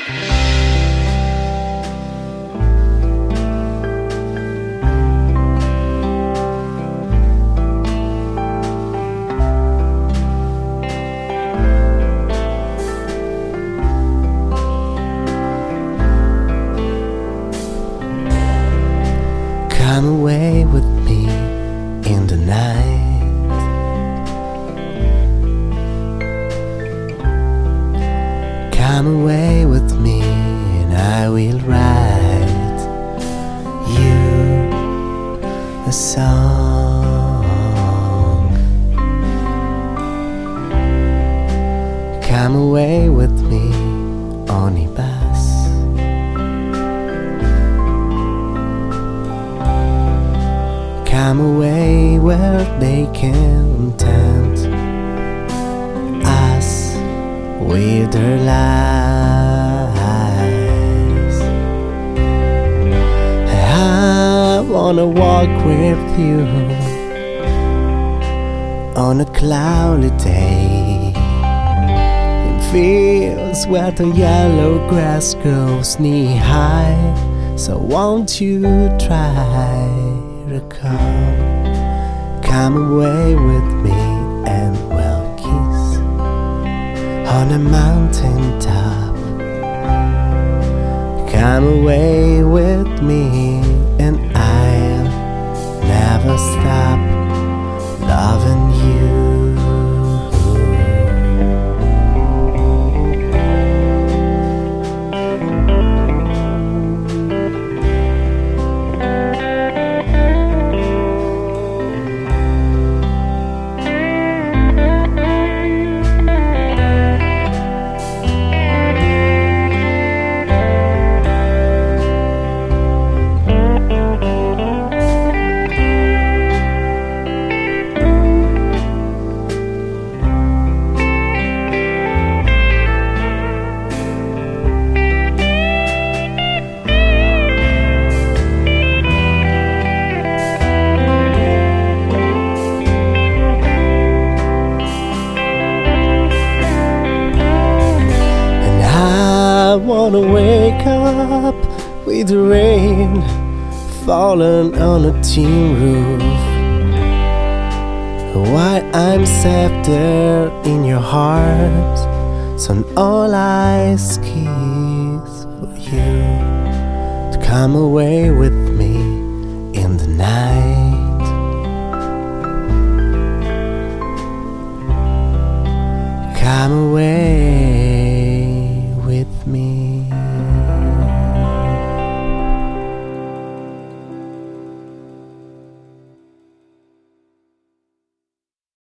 Come away with me in the night. Come away with me and I will write you a song. Come away with me on a bus. Come away where they can tempt us with their lies. I wanna walk with you on a cloudy day in fields where the yellow grass grows knee high. So won't you try to come away with me and we'll kiss on a mountain top. Come away with me and I'll never stop loving you. I wanna wake up with the rain falling on a tin roof, while I'm safe there in your heart. So all I ask is for you to come away with me in the night. Come away